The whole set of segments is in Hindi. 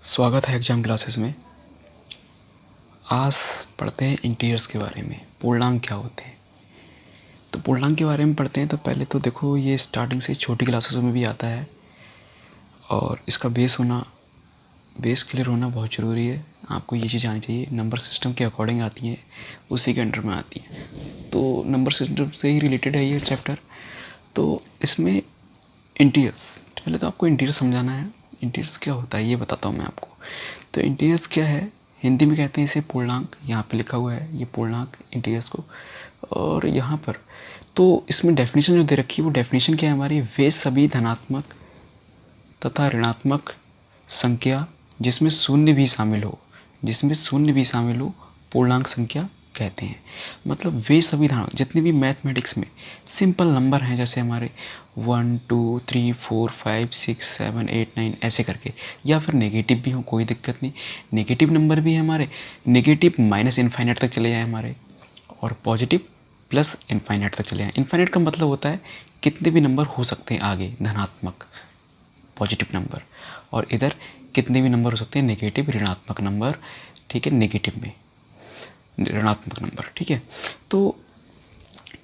स्वागत है एग्जाम क्लासेस में। आज पढ़ते हैं इंटीजर्स के बारे में, पूर्णांक क्या होते हैं। तो पूर्णांक के बारे में पढ़ते हैं तो पहले तो देखो ये स्टार्टिंग से छोटी क्लासेस में भी आता है और इसका बेस क्लियर होना बहुत ज़रूरी है। आपको ये चीज़ आनी चाहिए, नंबर सिस्टम के अकॉर्डिंग आती है, उसी के अंडर में आती है। तो नंबर सिस्टम से ही रिलेटेड है ये चैप्टर। तो इसमें इंटीजर्स, पहले तो आपको इंटीजर्स समझाना है। इंटीजर्स क्या होता है ये बताता हूँ मैं आपको। तो इंटीजर्स क्या है, हिंदी में कहते हैं इसे पूर्णांक। यहाँ पे लिखा हुआ है ये पूर्णांक इंटीजर्स को। और यहाँ पर तो इसमें डेफिनेशन जो दे रखी है वो डेफिनेशन क्या है हमारी, वे सभी धनात्मक तथा ऋणात्मक संख्या जिसमें शून्य भी शामिल हो पूर्णांक संख्या कहते हैं। मतलब वे सभी धनात्मक, जितने भी मैथमेटिक्स में सिंपल नंबर हैं, जैसे हमारे 1 2 3 4 5 6 7 8 9 ऐसे करके, या फिर नेगेटिव भी हो कोई दिक्कत नहीं। नेगेटिव नंबर भी है हमारे, नेगेटिव माइनस इनफाइनाइट तक चले जाए हमारे, और पॉजिटिव प्लस इनफाइनाइट तक चले जाए। इनफाइनाइट का मतलब होता है कितने भी नंबर हो सकते हैं आगे धनात्मक पॉजिटिव नंबर, और इधर कितने भी नंबर हो सकते हैं नेगेटिव ऋणात्मक नंबर। ठीक है, नेगेटिव में ऋणात्मक नंबर। ठीक है, तो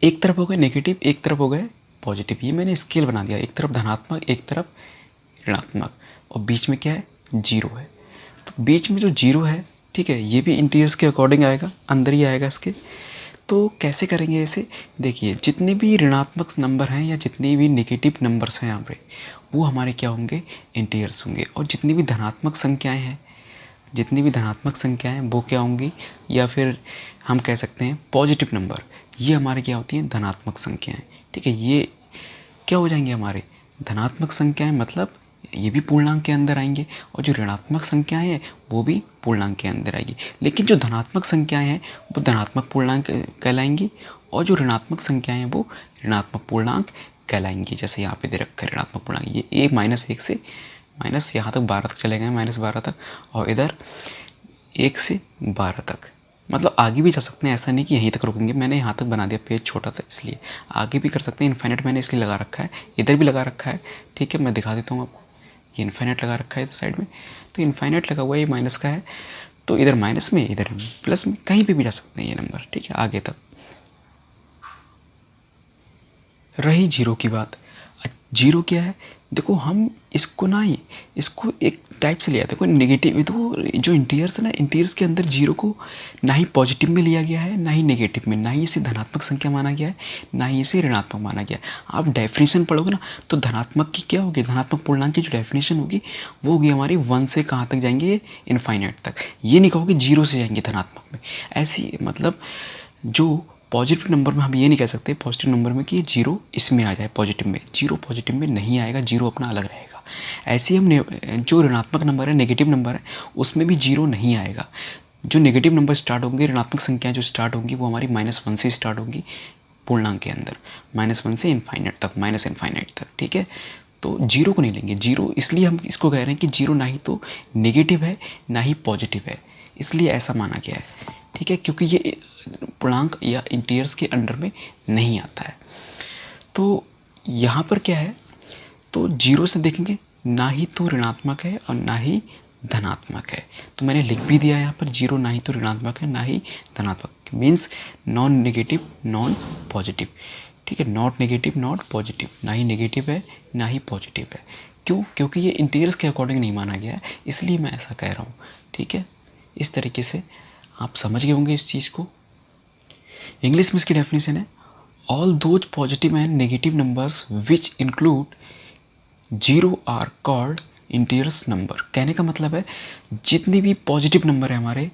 एक तरफ हो गए नेगेटिव, एक तरफ हो गए पॉजिटिव। ये मैंने स्केल बना दिया, एक तरफ धनात्मक एक तरफ ऋणात्मक, और बीच में क्या है, जीरो है। तो बीच में जो जीरो है, ठीक है, ये भी इंटीजर्स के अकॉर्डिंग आएगा, अंदर ही आएगा इसके। तो कैसे करेंगे इसे, देखिए जितने भी ऋणात्मक नंबर हैं या जितने भी नेगेटिव नंबर्स हैं यहाँ पे, वो हमारे क्या होंगे, इंटीजर्स होंगे। और जितनी भी धनात्मक संख्याएं हैं वो क्या होंगी, या फिर हम कह सकते हैं पॉजिटिव नंबर, ये हमारे क्या होती हैं, धनात्मक संख्याएं। ठीक है, ये क्या हो जाएंगे हमारे धनात्मक संख्याएं, मतलब ये भी पूर्णांक के अंदर आएंगे, और जो ऋणात्मक संख्याएं हैं वो भी पूर्णांक के अंदर आएगी। लेकिन जो धनात्मक संख्याएं हैं वो धनात्मक पूर्णांक कहलाएंगी, और जो ऋणात्मक संख्याएं हैं वो ऋणात्मक पूर्णांक कहलाएंगी। जैसे यहाँ पे दे रखा है ऋणात्मक पूर्णांक, ये -1 से माइनस यहाँ तक 12 तक चले गए, -12 तक, और इधर 1 से 12 तक। मतलब आगे भी जा सकते हैं, ऐसा नहीं कि यहीं तक रुकेंगे। मैंने यहाँ तक बना दिया, पेज छोटा था इसलिए। आगे भी कर सकते हैं, इन्फाइनाइट मैंने इसलिए लगा रखा है, इधर भी लगा रखा है। ठीक है, मैं दिखा देता हूँ आपको, ये इन्फाइनाइट लगा रखा है इधर साइड में। तो इन्फाइनाइट लगा हुआ है, ये माइनस का है, तो इधर माइनस में इधर प्लस में, कहीं पे भी जा सकते हैं ये नंबर। ठीक है, आगे तक। रही जीरो की बात, जीरो क्या है, देखो हम इसको एक टाइप से लिया। देखो नेगेटिव, तो जो इंटीजर्स है ना, इंटीजर्स के अंदर जीरो को ना ही पॉजिटिव में लिया गया है, ना ही नेगेटिव में, ना ही इसे धनात्मक संख्या माना गया है, ना ही इसे ऋणात्मक माना गया है। आप डेफिनेशन पढ़ोगे ना, तो धनात्मक की क्या होगी, धनात्मक पूर्णांक की जो डेफिनेशन होगी वो होगी हमारी 1 से कहाँ तक जाएंगे, इनफाइनाइट तक। ये नहीं कहोगे जीरो से जाएंगे धनात्मक में, ऐसी मतलब जो पॉजिटिव नंबर में हम ये नहीं कह सकते पॉजिटिव नंबर में कि जीरो इसमें आ जाए पॉजिटिव में, जीरो पॉजिटिव में नहीं आएगा, जीरो अपना अलग रहेगा। ऐसे ही हम जो ऋणात्मक नंबर है, नेगेटिव नंबर है, उसमें भी जीरो नहीं आएगा। जो नेगेटिव नंबर स्टार्ट होंगे, ऋणात्मक संख्याएं जो स्टार्ट होंगी वो हमारी -1 से स्टार्ट होंगी पूर्णांक के अंदर, -1 से इनफाइनाइट तक, माइनस इनफाइनाइट तक। ठीक है, तो जीरो को नहीं लेंगे। जीरो इसलिए हम इसको कह रहे हैं कि जीरो ना ही तो नेगेटिव है ना ही पॉजिटिव है, इसलिए ऐसा माना गया है। ठीक है, क्योंकि ये पूर्णांक या इंटीजर्स के अंडर में नहीं आता है। तो यहाँ पर क्या है, तो जीरो से देखेंगे ना ही तो ऋणात्मक है और ना ही धनात्मक है। तो मैंने लिख भी दिया यहाँ पर, जीरो ना ही तो ऋणात्मक है ना ही धनात्मक, means non negative non positive. ठीक है, नॉट नेगेटिव नॉट पॉजिटिव, ना ही नेगेटिव है ना ही पॉजिटिव है। क्यों, क्योंकि ये इंटीजर्स के अकॉर्डिंग नहीं माना गया है, इसलिए मैं ऐसा कह रहा हूँ। ठीक है, इस तरीके से आप समझ गए होंगे इस चीज़ को। इंग्लिश में इसकी डेफिनेशन है, all those positive and negative numbers which include zero are called integers number. कहने का मतलब है जितने भी पॉजिटिव नंबर है हमारे,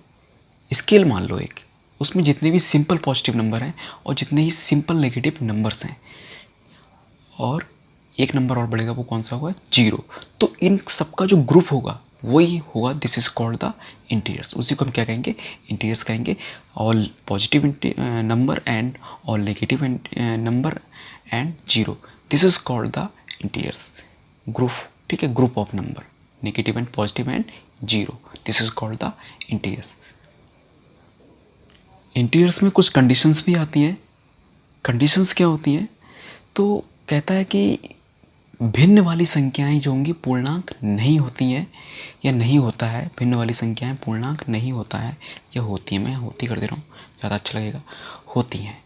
स्केल मान लो एक, उसमें जितने भी सिंपल पॉजिटिव नंबर हैं और जितने ही सिंपल नेगेटिव नंबर्स हैं, और एक नंबर और बढ़ेगा, वो कौन सा होगा, जीरो। तो इन सबका जो ग्रुप होगा वही होगा, this is called the integers. उसी को हम क्या कहेंगे, इंटीजर्स कहेंगे। All positive number and all negative number and zero, this is called the integers group. ठीक है, group of number, negative and positive and zero, this is called the integers. Integers में कुछ कंडीशंस भी आती हैं। कंडीशंस क्या होती हैं, तो कहता है कि भिन्न वाली संख्याएं जो होंगी पूर्णांक नहीं होती हैं या नहीं होता है। भिन्न वाली संख्याएं पूर्णांक नहीं होता है या होती हैं। मैं होती कर दे रहा हूँ, ज़्यादा अच्छा लगेगा। होती हैं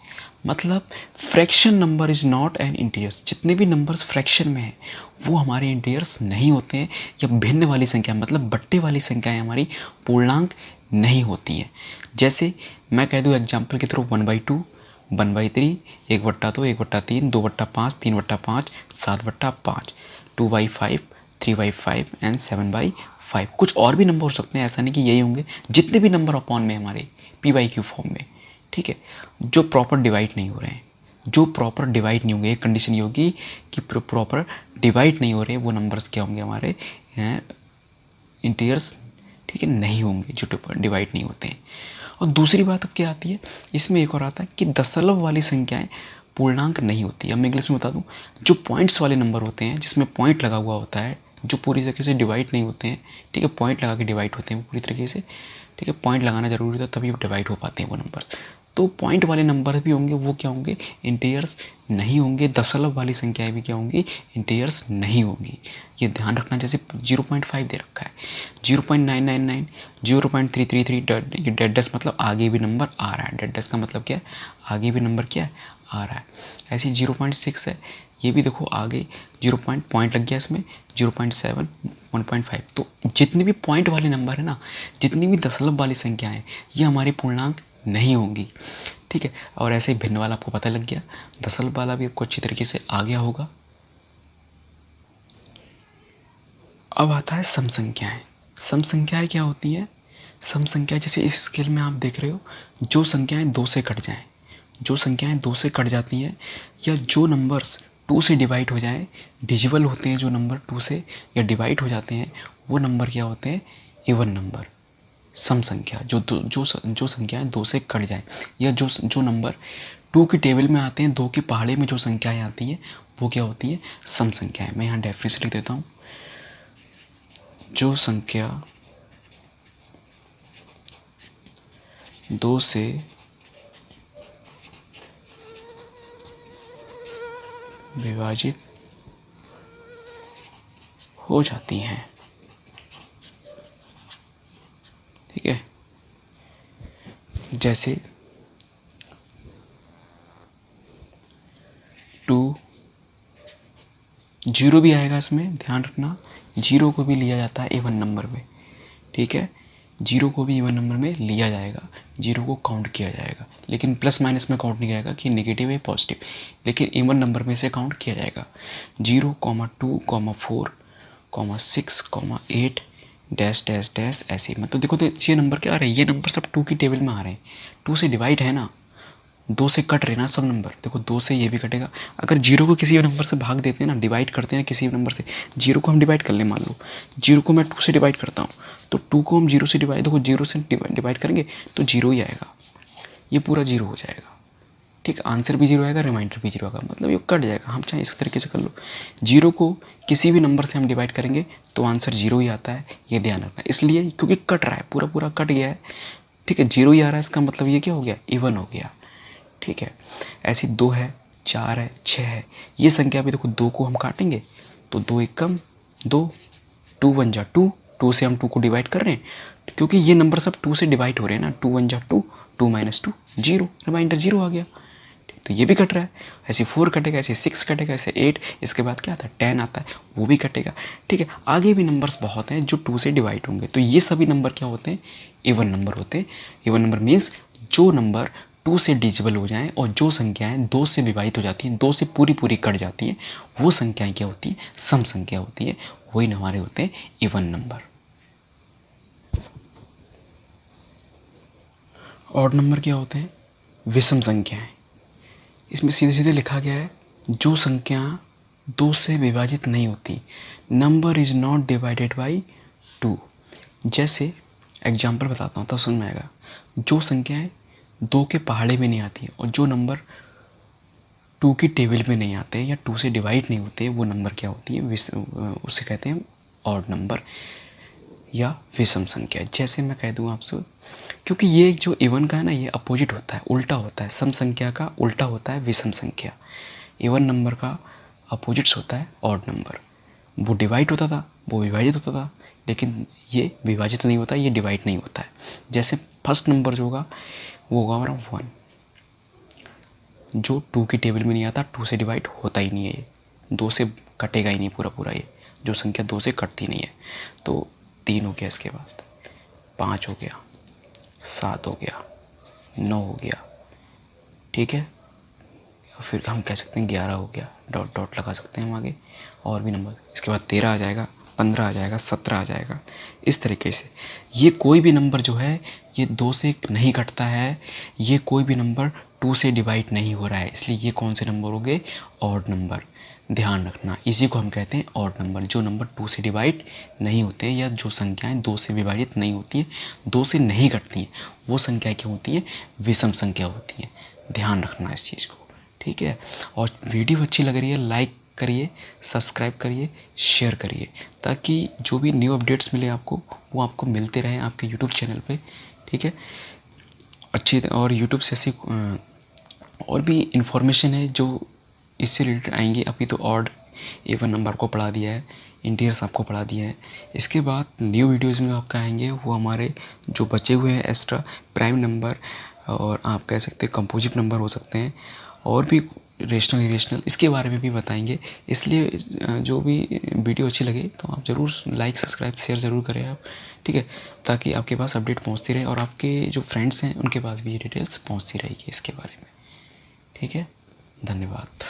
मतलब fraction number is not an integers. जितने भी नंबर्स फ्रैक्शन में हैं वो हमारे इंटीजर्स नहीं होते हैं। या भिन्न वाली संख्या मतलब बट्टे वाली संख्याएं हमारी पूर्णांक नहीं होती हैं। जैसे मैं कह दूँ एग्जाम्पल के थ्रू 1/2, 1/3, 1/2, 1/3, 2/5, 3/5, 7/5, 2/5, 3/5 एंड 7/5। कुछ और भी नंबर हो सकते हैं, ऐसा नहीं कि यही होंगे। जितने भी नंबर अपॉन में हमारे p/q फॉर्म में, ठीक है, जो प्रॉपर डिवाइड नहीं हो रहे हैं, जो प्रॉपर डिवाइड नहीं होंगे, एक कंडीशन ये होगी कि प्रॉपर डिवाइड नहीं हो रहे, वो नंबर्स क्या होंगे हमारे इंटीजर्स, ठीक है, नहीं होंगे, जो डिवाइड नहीं होते हैं। और दूसरी बात अब क्या आती है, इसमें एक और आता है कि दशमलव वाली संख्याएं पूर्णांक नहीं होती। अब मैं इंग्लिश में बता दूं, जो पॉइंट्स वाले नंबर होते हैं जिसमें पॉइंट लगा हुआ होता है, जो पूरी तरीके से डिवाइड नहीं होते हैं, ठीक है, पॉइंट लगा के डिवाइड होते हैं पूरी तरीके से, ठीक है, पॉइंट लगाना जरूरी था तभी डिवाइड हो पाते हैं वो नंबर। तो पॉइंट वाले नंबर भी होंगे, वो क्या होंगे, इंटीजर्स नहीं होंगे। दशमलव वाली संख्याएं भी क्या होंगी, इंटीजर्स नहीं होंगी। ये ध्यान रखना। जैसे 0.5 दे रखा है, 0.999, 0.333, ये डेड डेस मतलब आगे भी नंबर आ रहा है। डेड डेस का मतलब क्या है, आगे भी नंबर क्या है, आ रहा है। ऐसे 0.6 है, ये भी देखो आगे 0 पॉइंट लग गया इसमें, 0.7, 1.5। तो जितने भी पॉइंट वाले नंबर है ना, जितनी भी दशमलव वाली संख्या है, ये हमारी पूर्णांक नहीं होंगी, ठीक है। और ऐसे ही भिन्न वाला आपको पता लग गया, दशमलव वाला भी आपको अच्छी तरीके से आ गया होगा। अब आता है सम संख्याएं। सम संख्याएं क्या होती हैं, सम संख्या जैसे इस स्केल में आप देख रहे हो, जो संख्याएं 2 से कट जाएं, जो संख्याएं 2 से कट जाती हैं, या जो नंबर्स 2 से डिवाइड हो जाएं, डिजिबल होते हैं जो नंबर 2 से या डिवाइड हो जाते हैं, वो नंबर क्या होते हैं, इवन नंबर। सम संख्या जो संख्याएं 2 से कट जाएं, या जो नंबर 2 की टेबल में आते हैं, 2 की पहाड़े में जो संख्याएं आती हैं, वो क्या होती हैं, सम संख्याएं। मैं यहाँ डेफिनेशन लिख देता हूँ। जो संख्या 2 से विभाजित हो जाती हैं, ठीक है। जैसे 2, 0 भी आएगा इसमें, ध्यान रखना, 0 को भी लिया जाता है इवन नंबर में, ठीक है। 0 को भी इवन नंबर में लिया जाएगा, 0 को काउंट किया जाएगा, लेकिन प्लस माइनस में काउंट नहीं किया जाएगा कि नेगेटिव है पॉजिटिव, लेकिन इवन नंबर में से काउंट किया जाएगा। 0, 2, 4, 6, 8 डैश डैश डैश ऐसे। मतलब देखो तो ये नंबर क्या आ रहे हैं, ये नंबर सब 2 की टेबल में आ रहे हैं, 2 से डिवाइड है ना, 2 से कट रहे ना सब नंबर। देखो 2 से ये भी कटेगा। अगर 0 को किसी भी नंबर से भाग देते हैं ना, डिवाइड करते हैं किसी भी नंबर से, 0 को हम डिवाइड कर लें, मान लो 0 को मैं 2 से डिवाइड करता हूँ, तो 2 को हम 0 से डिवाइड, देखो 0 से डिवाइड करेंगे तो 0 ही आएगा, ये पूरा 0 हो जाएगा, ठीक। आंसर भी 0 आएगा, रिमाइंडर भी 0 आएगा, मतलब ये कट जाएगा। हम चाहे इस तरीके से कर लो, 0 को किसी भी नंबर से हम डिवाइड करेंगे तो आंसर 0 ही आता है, ये ध्यान रखना। इसलिए क्योंकि कट रहा है, पूरा पूरा कट गया है, ठीक है, 0 ही आ रहा है, इसका मतलब ये क्या हो गया, इवन हो गया, ठीक है। ऐसी 2 है, 4 है, 6 है, ये संख्या भी देखो 2 को हम काटेंगे तो 2 एकम 2, 2 1 जा 2, 2 से हम 2 को डिवाइड कर रहे हैं, क्योंकि ये नंबर सब 2 से डिवाइड हो रहे हैं ना, 2 1 जा 2, 2 - 2 0, रिमाइंडर 0 आ गया, तो ये भी कट रहा है। ऐसे 4 कटेगा, ऐसे 6 कटेगा, ऐसे 8, इसके बाद क्या आता है 10 आता है, वो भी कटेगा, ठीक है। आगे भी नंबर्स बहुत हैं जो 2 से डिवाइड होंगे, तो ये सभी नंबर क्या होते हैं, इवन नंबर होते हैं। इवन नंबर मीन्स जो नंबर 2 से डिजिबल हो जाएं और जो संख्याएं 2 से विभाजित हो जाती हैं, 2 से पूरी पूरी कट जाती हैं, वो संख्याएं क्या होती हैं, सम संख्या होती है, वही हमारे होते हैं इवन नंबर। ऑड नंबर क्या होते हैं, विषम संख्याएं। इसमें सीधे सीधे लिखा गया है, जो संख्या 2 से विभाजित नहीं होती, number is not divided by 2। जैसे एग्जाम्पल बताता हूँ तब समझ में आएगा। जो संख्याएं 2 के पहाड़े में नहीं आती और जो नंबर 2 की टेबल में नहीं आते या 2 से डिवाइड नहीं होते, वो नंबर क्या होती है, उसे कहते हैं ऑड नंबर या विषम संख्या। जैसे मैं कह दूँ आपसे, क्योंकि ये जो इवन का है ना, ये अपोजिट होता है, उल्टा होता है, सम संख्या का उल्टा होता है विषम संख्या। इवन नंबर का अपोजिट्स होता है ऑड नंबर। वो डिवाइड होता था, वो विभाजित होता था, लेकिन ये विभाजित नहीं होता, ये डिवाइड नहीं होता है। जैसे फर्स्ट नंबर जो होगा वो होगा हमारा 1, जो 2 की टेबल में नहीं आता, 2 से डिवाइड होता ही नहीं है, ये 2 से कटेगा ही नहीं पूरा पूरा, ये जो संख्या 2 से कटती नहीं है। तो 3 हो गया, इसके बाद 5 हो गया, 7 हो गया, 9 हो गया, ठीक है। फिर हम कह सकते हैं 11 हो गया, डॉट डॉट लगा सकते हैं हम आगे, और भी नंबर। इसके बाद 13 आ जाएगा, 15 आ जाएगा, 17 आ जाएगा। इस तरीके से ये कोई भी नंबर जो है ये 2 से नहीं कटता है, ये कोई भी नंबर 2 से डिवाइड नहीं हो रहा है, इसलिए ये कौन से नंबर हो गए? Odd number. ध्यान रखना, इसी को हम कहते हैं ऑड नंबर, जो नंबर 2 से डिवाइड नहीं होते, या जो संख्याएं 2 से विभाजित नहीं होती हैं, 2 से नहीं कटती हैं, वो संख्याएं क्या होती हैं? विषम संख्या होती हैं। ध्यान रखना इस चीज़ को, ठीक है। और वीडियो अच्छी लग रही है, लाइक करिए, सब्सक्राइब करिए, शेयर करिए, ताकि जो भी न्यू अपडेट्स मिले आपको वो आपको मिलते रहें आपके यूट्यूब चैनल पे, ठीक है। अच्छी और यूट्यूब से ऐसी और भी इन्फॉर्मेशन है जो इससे रिलेटेड आएंगी। अभी तो ऑड इवन नंबर को पढ़ा दिया है, इंटीजर्स आपको पढ़ा दिया है। इसके बाद न्यू वीडियोज़ में आपका आएंगे वो हमारे जो बचे हुए हैं एक्स्ट्रा प्राइम नंबर, और आप कह सकते हैं कंपोजिट नंबर हो सकते हैं, और भी रेशनल इरेशनल, इसके बारे में भी बताएंगे। इसलिए जो भी वीडियो अच्छी लगे तो आप ज़रूर लाइक सब्सक्राइब शेयर ज़रूर करें आप, ठीक है, ताकि आपके पास अपडेट पहुंचती रहे और आपके जो फ्रेंड्स हैं उनके पास भी ये डिटेल्स पहुंचती रहेगी इसके बारे में, ठीक है। धन्यवाद।